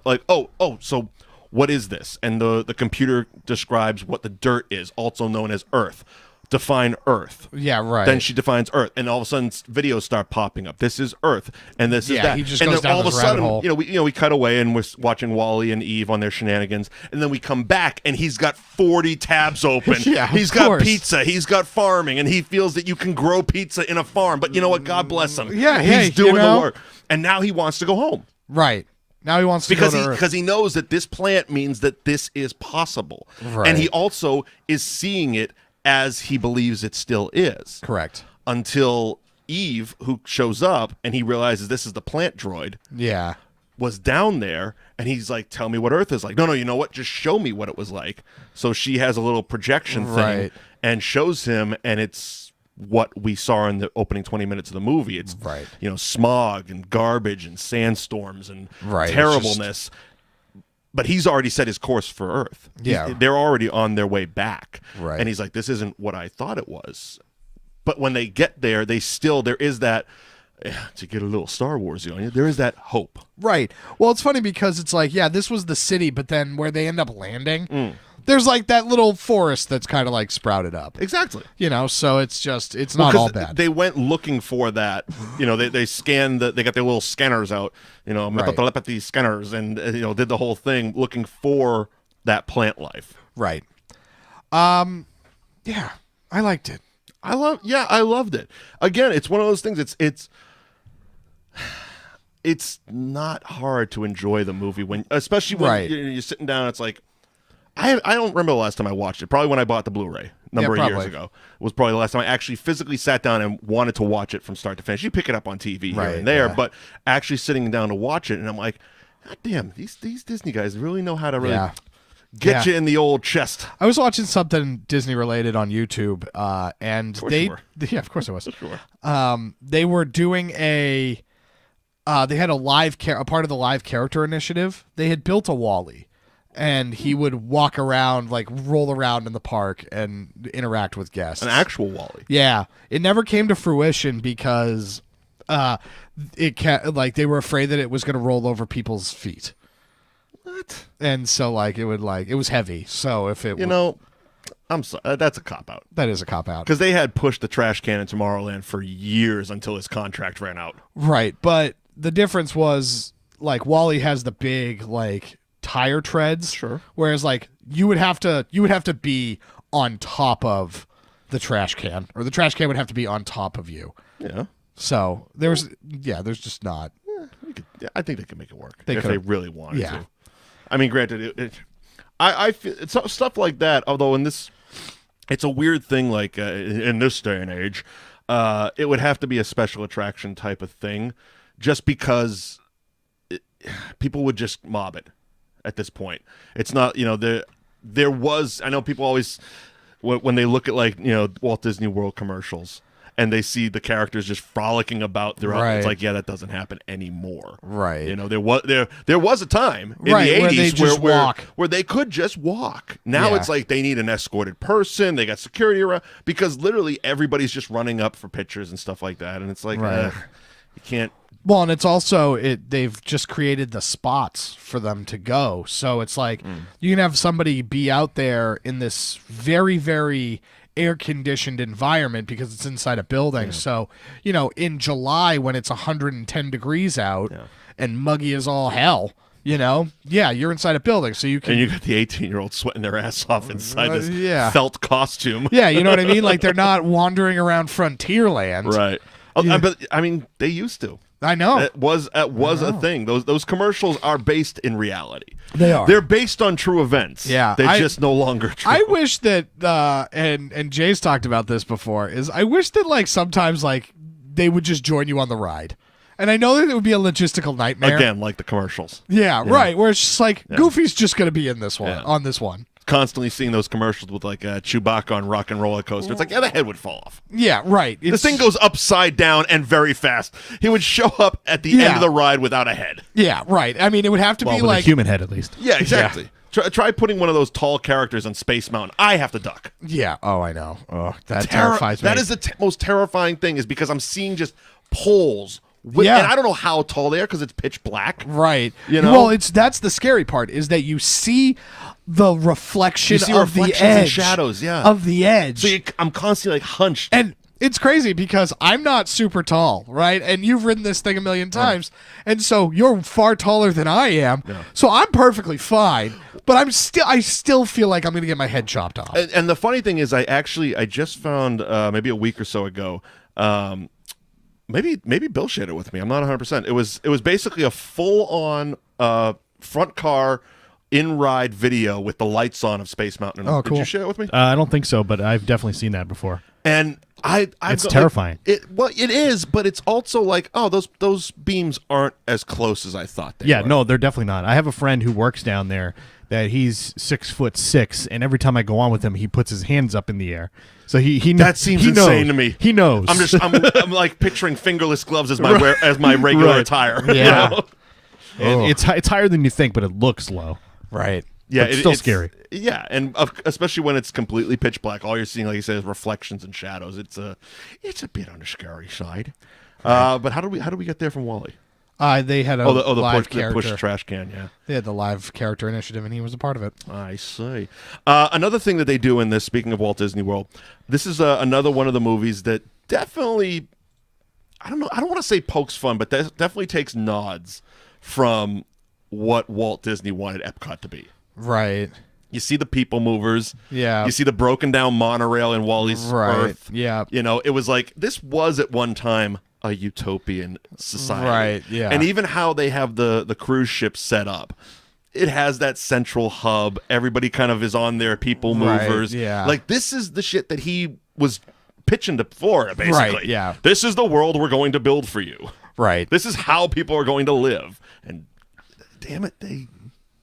S2: like, oh, so what is this? And the computer describes what the dirt is, also known as Earth. Define Earth.
S1: Yeah, right.
S2: Then she defines Earth, and all of a sudden videos start popping up. This is Earth, and this is that.
S1: He just
S2: and
S1: goes
S2: then
S1: down
S2: all of a
S1: this rabbit
S2: sudden,
S1: hole.
S2: we cut away, and we're watching WALL-E and Eve on their shenanigans, and then we come back, and he's got 40 tabs open.
S1: Yeah,
S2: he's got pizza, he's got farming, and he feels that you can grow pizza in a farm. But you know what? God bless him.
S1: Yeah,
S2: he's doing the work, and now he wants to go home.
S1: Right. Now he wants to go to Earth.
S2: Because he knows that this plant means that this is possible.
S1: Right.
S2: And he also is seeing it as he believes it still is.
S1: Correct.
S2: Until Eve, who shows up, and he realizes this is the plant droid, was down there, and he's like, tell me what Earth is like. No, you know what? Just show me what it was like. So she has a little projection thing and shows him, and it's what we saw in the opening 20 minutes of the movie. It's smog and garbage and sandstorms and terribleness. But he's already set his course for Earth.
S1: Yeah.
S2: They're already on their way back.
S1: Right.
S2: And he's like, this isn't what I thought it was. But when they get there, there is that, to get a little Star Wars-y on you, there is that hope.
S1: Right. Well, it's funny because it's like, this was the city, but then where they end up landing, there's like that little forest that's kind of like sprouted up.
S2: Exactly.
S1: So it's not all bad.
S2: They went looking for that. They scanned they got their little scanners out, telepathy scanners, and did the whole thing looking for that plant life.
S1: Right. Yeah, I liked it.
S2: I loved it. Again, it's one of those things. It's not hard to enjoy the movie especially when you're sitting down. It's like, I don't remember the last time I watched it. Probably when I bought the Blu-ray a number of years ago. It was probably the last time I actually physically sat down and wanted to watch it from start to finish. You pick it up on TV here and there, but actually sitting down to watch it, and I'm like, God damn, these Disney guys really know how to really get you in the old chest.
S1: I was watching something Disney related on YouTube, and of course I was.
S2: Sure.
S1: They were doing they had a part of the live character initiative. They had built a WALL-E. And he would walk around, like roll around in the park and interact with guests.
S2: An actual WALL-E.
S1: Yeah. It never came to fruition because they were afraid that it was going to roll over people's feet.
S2: What?
S1: And so like it was heavy. So if it
S2: I'm sorry, that's a cop out.
S1: that is a cop out.
S2: Because they had pushed the trash can in Tomorrowland for years until his contract ran out.
S1: Right, but the difference was like WALL-E has the big like tire treads.
S2: Sure.
S1: Whereas like you would have to be on top of the trash can, or the trash can would have to be on top of you.
S2: Yeah.
S1: So there's just not.
S2: I think they could make it work
S1: They
S2: if
S1: could.
S2: they really wanted
S1: Yeah.
S2: to. I mean, granted, I feel it's stuff like that. Although it's a weird thing. Like in this day and age, it would have to be a special attraction type of thing, just because people would just mob it. At this point, it's not. There was. I know people always when they look at like Walt Disney World commercials. And they see the characters just frolicking about throughout.
S1: Right.
S2: It's like, yeah, that doesn't happen anymore.
S1: Right.
S2: There was a time in
S1: Right,
S2: the
S1: where they
S2: 80s
S1: just walk.
S2: where they could just walk. Now
S1: Yeah.
S2: it's like they need an escorted person. They got security around because literally everybody's just running up for pictures and stuff like that. And it's like,
S1: Right.
S2: you can't.
S1: Well, and it's also they've just created the spots for them to go. So it's like you can have somebody be out there in this very, very air-conditioned environment because it's inside a building. So, in July when it's 110 degrees out and muggy as all hell, you're inside a building. So you can...
S2: And you got the 18-year-old sweating their ass off inside this
S1: yeah.
S2: felt costume.
S1: Yeah, you know what I mean? Like they're not wandering around Frontierland.
S2: Right.
S1: Yeah.
S2: But, I mean, they used to.
S1: I know.
S2: It was a thing. Those commercials are based in reality.
S1: They are.
S2: They're based on true events.
S1: Yeah,
S2: They're just no longer true.
S1: I wish that and Jay's talked about this before, is I wish that like sometimes like they would just join you on the ride. And I know that it would be a logistical nightmare.
S2: Again, like the commercials.
S1: Yeah, right. Where it's just like Goofy's just gonna be in this one on this one.
S2: Constantly seeing those commercials with like Chewbacca on Rock and Roller Coaster. It's like, the head would fall off.
S1: Yeah, right.
S2: This thing goes upside down and very fast. He would show up at the end of the ride without a head.
S1: Yeah, right. I mean, it would have to be
S3: with
S1: like
S3: a human head at least.
S2: Yeah, exactly. Try putting one of those tall characters on Space Mountain. I have to duck.
S1: Yeah. Oh, I know. Oh, that terrifies me.
S2: That is the most terrifying thing, is because I'm seeing just poles. And I don't know how tall they are because it's pitch black.
S1: Right.
S2: Well,
S1: that's the scary part, is that you see the reflection of the edge.
S2: And shadows,
S1: of the edge.
S2: So I'm constantly like hunched.
S1: And it's crazy because I'm not super tall, right? And you've ridden this thing a million times. And so you're far taller than I am. Yeah. So I'm perfectly fine. But I still feel like I'm going to get my head chopped off.
S2: And the funny thing is, I just found maybe a week or so ago, maybe Bill shared it with me. I'm not 100%. It was basically a full-on front car in-ride video with the lights on of Space Mountain.
S1: Oh, cool.
S2: Did you share it with me?
S3: I don't think so, but I've definitely seen that before.
S2: And
S3: it's terrifying.
S2: It is, but it's also like, those beams aren't as close as I thought they were.
S3: No, they're definitely not. I have a friend who works down there that he's 6'6", and every time I go on with him, he puts his hands up in the air. So he
S2: that seems insane to me.
S3: He knows.
S2: I'm like picturing fingerless gloves as my regular attire.
S1: Yeah.
S3: And it's higher than you think, but it looks low.
S1: Right.
S3: Yeah, it's still scary.
S2: Yeah, and especially when it's completely pitch black, all you're seeing, like you said, is reflections and shadows. It's a bit on the scary side. But how do we get there from WALL-E?
S1: They had a live character.
S2: Push trash can. Yeah,
S1: they had the live character initiative, and he was a part of it.
S2: I see. Another thing that they do in this, speaking of Walt Disney World, this is another one of the movies that definitely, I don't want to say pokes fun, but definitely takes nods from what Walt Disney wanted Epcot to be.
S1: Right.
S2: You see the people movers.
S1: Yeah.
S2: You see the broken down monorail in Wally's Earth.
S1: Yeah.
S2: It was like, this was at one time a utopian society.
S1: Right, yeah.
S2: And even how they have the cruise ship set up. It has that central hub. Everybody kind of is on their people movers.
S1: Right, yeah.
S2: Like, this is the shit that he was pitching for, basically.
S1: Right, yeah.
S2: This is the world we're going to build for you.
S1: Right.
S2: This is how people are going to live. And damn it,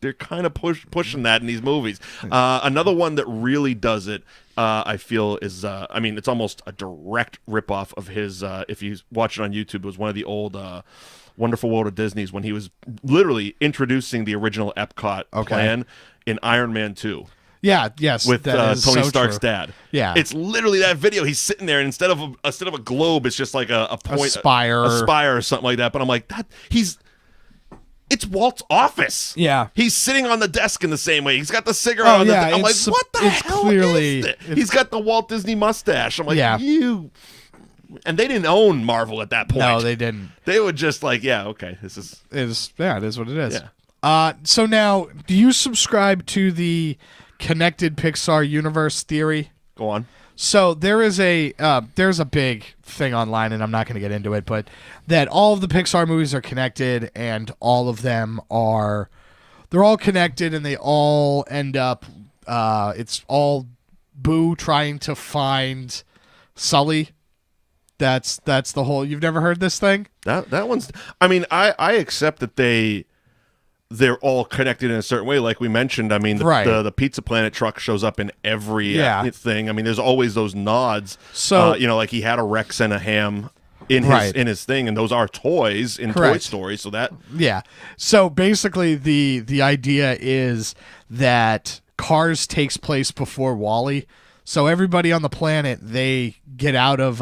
S2: they're kind of pushing that in these movies. Another one that really does it, I feel, is it's almost a direct ripoff of his. If you watch it on YouTube, it was one of the old Wonderful World of Disney's when he was literally introducing the original Epcot plan in Iron Man 2.
S1: Yeah, yes,
S2: with Tony Stark's
S1: true.
S2: dad.
S1: Yeah,
S2: it's literally that video. He's sitting there, and instead of a globe, it's just like a point,
S1: a spire
S2: or something like that. But I'm like, that It's Walt's office.
S1: Yeah.
S2: He's sitting on the desk in the same way. He's got the cigarette on the I'm like, what the hell is it? He's got the Walt Disney mustache. I'm like, you... And they didn't own Marvel at that point.
S1: No, they didn't.
S2: They would just like, okay,
S1: it is what it is.
S2: Yeah.
S1: So now, do you subscribe to the connected Pixar universe theory?
S2: Go on.
S1: So there's a big thing online, and I'm not going to get into it, but that all of the Pixar movies are connected, and all of them they're all connected, and they all end up. It's all Boo trying to find Sully. That's the whole. You've never heard this thing?
S2: That one's. I mean, I accept that they're all connected in a certain way, like we mentioned. I mean, the Pizza Planet truck shows up in every thing. I mean, there's always those nods.
S1: So
S2: like he had a Rex and a ham in his thing, and those are toys in Toy Story. So that
S1: So basically, the idea is that Cars takes place before WALL-E. So everybody on the planet, they get out of,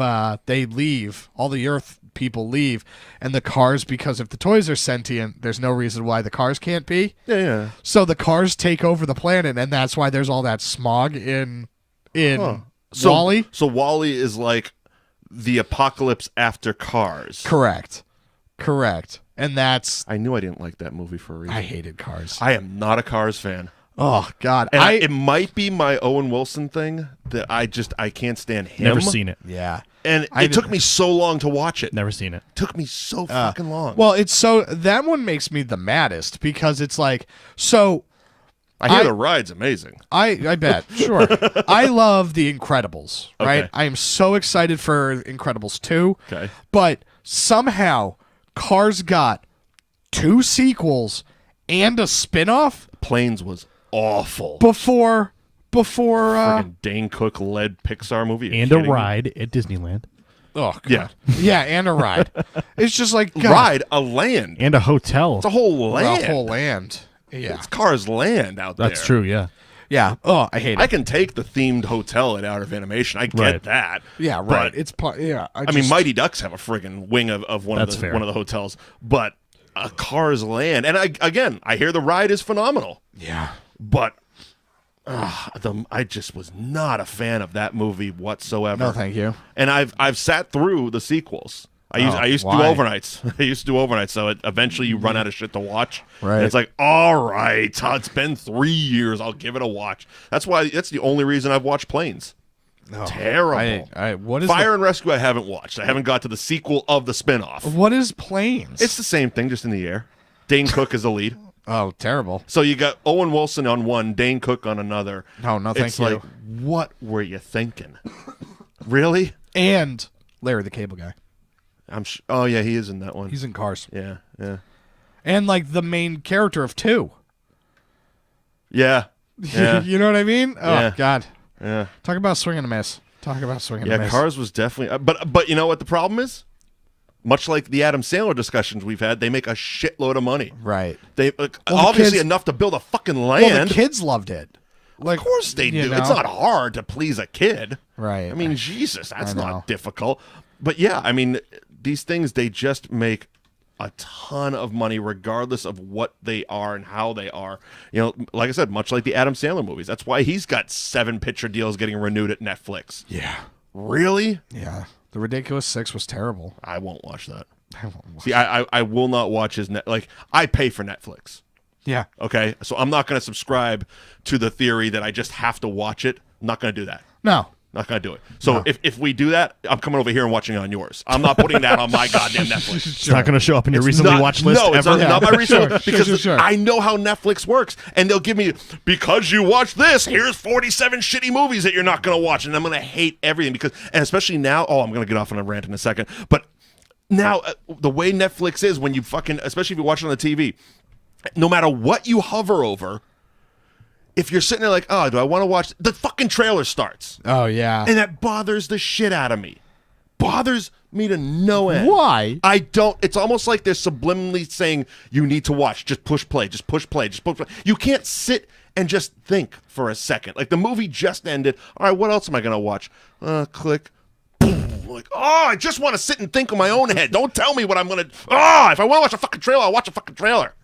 S1: they leave. All the Earth people leave, and the cars, because if the toys are sentient, there's no reason why the cars can't be.
S2: Yeah.
S1: So the cars take over the planet, and that's why there's all that smog in WALL-E.
S2: So WALL-E is like the apocalypse after Cars.
S1: Correct. And that's...
S2: I knew I didn't like that movie for a reason.
S1: I hated Cars.
S2: I am not a Cars fan.
S1: Oh, God.
S2: And it might be my Owen Wilson thing that I can't stand him.
S3: Never seen it.
S1: Yeah.
S2: And it took me so long to watch it.
S3: Never seen it.
S2: Took me so fucking long.
S1: Well, that one makes me the maddest because it's like, so...
S2: I hear the ride's amazing.
S1: I bet. Sure. I love The Incredibles, right?
S2: Okay.
S1: I am so excited for Incredibles 2.
S2: Okay.
S1: But somehow Cars got 2 sequels and a spin-off
S2: Planes was awful.
S1: before
S2: Friggin' Dane Cook led Pixar movie.
S3: And a ride at Disneyland.
S1: Oh, God.
S2: Yeah.
S1: Yeah, and a ride. It's just like, God.
S2: Ride a land.
S3: And a hotel.
S2: It's a whole land.
S1: A whole land. Yeah.
S2: It's Cars Land out there.
S3: That's true, yeah.
S1: Yeah. Oh, I hate it.
S2: I can take the themed hotel at Art of Animation. I get that.
S1: Yeah, right.
S2: But,
S1: It's part. Yeah.
S2: I mean, Mighty Ducks have a friggin' wing of one of the hotels, but a Cars Land, and I hear the ride is phenomenal.
S1: Yeah.
S2: But I just was not a fan of that movie whatsoever.
S1: No, thank you.
S2: And I've sat through the sequels. I used to do overnights. I used to do overnights. So eventually you run out of shit to watch.
S1: Right.
S2: And it's like, all right, it's been 3 years. I'll give it a watch. That's the only reason I've watched Planes.
S1: Oh,
S2: terrible.
S1: What is
S2: Fire and Rescue I haven't watched. I haven't got to the sequel of the spinoff.
S1: What is Planes?
S2: It's the same thing, just in the air. Dane Cook is the lead.
S1: Oh, terrible.
S2: So you got Owen Wilson on one, Dane Cook on another.
S1: No, thank
S2: it's
S1: you.
S2: Like, what were you thinking? Really?
S1: And Larry the Cable Guy.
S2: Oh, yeah, he is in that one.
S1: He's in Cars.
S2: Yeah.
S1: And, like, the main character of 2.
S2: Yeah.
S1: You know what I mean? Oh,
S2: yeah.
S1: God.
S2: Yeah.
S1: Talk about swing and a miss.
S2: Yeah, Cars was definitely... But you know what the problem is? Much like the Adam Sandler discussions we've had, they make a shitload of money.
S1: Right.
S2: They obviously enough to build a fucking land.
S1: Well, the kids loved it. Like,
S2: of course they do.
S1: Know?
S2: It's not hard to please a kid.
S1: Right.
S2: I mean, Jesus, that's not difficult. But yeah, I mean, these things, they just make a ton of money regardless of what they are and how they are. You know, like I said, much like the Adam Sandler movies. That's why he's got 7 picture deals getting renewed at Netflix.
S1: Yeah.
S2: Really?
S1: Yeah. The Ridiculous 6 was terrible.
S2: I won't watch that. See, I will not watch his I pay for Netflix.
S1: Yeah.
S2: Okay? So I'm not going to subscribe to the theory that I just have to watch it. I'm not going to do that.
S1: No.
S2: Not going to do it. So if we do that, I'm coming over here and watching it on yours. I'm not putting that on my goddamn Netflix.
S3: It's not going to show up in your recently watched list
S2: No, it's
S3: ever?
S2: not my recent because
S1: Sure.
S2: I know how Netflix works. And they'll give me, because you watch this, here's 47 shitty movies that you're not going to watch. And I'm going to hate everything. And especially now, I'm going to get off on a rant in a second. But now, the way Netflix is, when you especially if you watch it on the TV, no matter what you hover over, if you're sitting there like, oh, do I want to watch? The fucking trailer starts.
S1: Oh, yeah.
S2: And that bothers the shit out of me. Bothers me to no end.
S1: Why?
S2: I don't. It's almost like they're subliminally saying you need to watch. Just push play. Just push play. Just push play. You can't sit and just think for a second. Like the movie just ended. All right, what else am I going to watch? Click. Boom. Like, I just want to sit and think in my own head. Don't tell me what I'm going to. If I want to watch a fucking trailer, I'll watch a fucking trailer.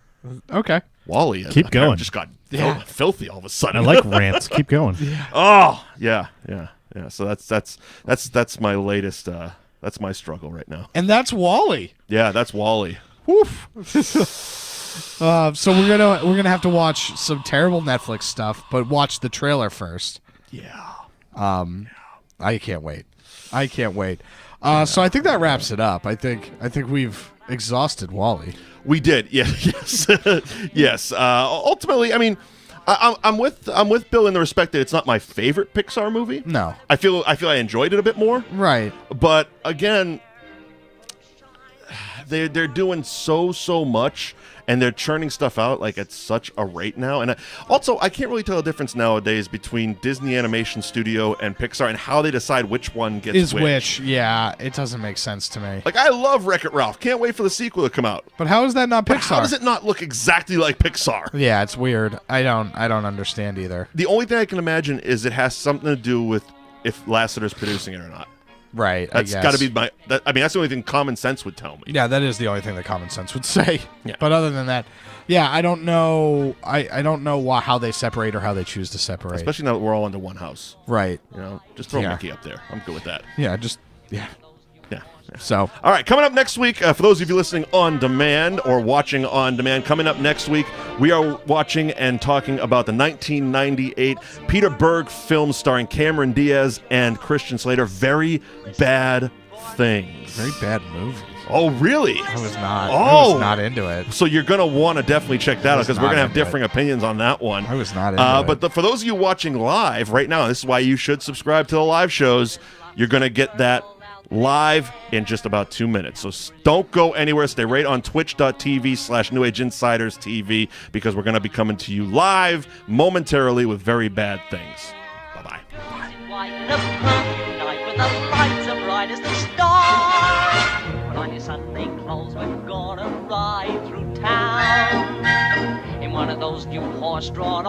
S1: Okay.
S2: WALL-E.
S3: Keep going.
S2: Just got
S1: Yeah.
S2: filthy all of a sudden.
S3: I like rants. Keep going.
S2: Oh, yeah. So that's my latest. That's my struggle right now.
S1: And that's WALL-E.
S2: Yeah, that's WALL-E.
S1: Woof. So we're gonna have to watch some terrible Netflix stuff, but watch the trailer first.
S2: Yeah.
S1: I can't wait. So I think that wraps it up. I think we've exhausted WALL-E.
S2: We did. Yeah. Yes. Yes. Ultimately, I mean, I'm with Bill in the respect that it's not my favorite Pixar movie.
S1: No.
S2: I feel I enjoyed it a bit more.
S1: Right.
S2: But again, they're doing so much, and they're churning stuff out like at such a rate now. And also, I can't really tell the difference nowadays between Disney Animation Studio and Pixar and how they decide which one gets which.
S1: Yeah, it doesn't make sense to me.
S2: Like, I love Wreck-It Ralph. Can't wait for the sequel to come out.
S1: But how is that not
S2: But
S1: Pixar?
S2: how does it not look exactly like Pixar?
S1: Yeah, it's weird. I don't understand either.
S2: The only thing I can imagine is it has something to do with if Lasseter's producing it or not.
S1: Right.
S2: That's got to be that's the only thing common sense would tell me.
S1: Yeah, that is the only thing that common sense would say.
S2: Yeah.
S1: But other than that, yeah, I don't know. I don't know how they separate or how they choose to separate.
S2: Especially now that we're all under one house.
S1: Right.
S2: You know, just throw
S1: Yeah.
S2: Mickey up there. I'm good with that.
S1: Yeah.
S2: Yeah.
S1: So.
S2: All right, coming up next week, for those of you listening on demand or watching on demand, coming up next week, we are watching and talking about the 1998 Peter Berg film starring Cameron Diaz and Christian Slater, Very Bad Things.
S1: Very bad movie.
S2: Oh, really?
S1: I was not.
S2: Oh.
S1: I was not into it.
S2: So you're going to want to definitely check that out because we're
S1: not
S2: going to have
S1: into
S2: differing opinions on that one.
S1: I was not into it.
S2: But for those of you watching live right now, this is why you should subscribe to the live shows. You're going to get that live in just about 2 minutes. So don't go anywhere. Stay right on twitch.tv/New Age Insiders TV because we're going to be coming to you live momentarily with Very Bad Things. Bye-bye.
S4: White in a perfect night with the lights as bright as the stars. Put on your Sunday clothes, we're gonna ride through town in one of those new horse-drawn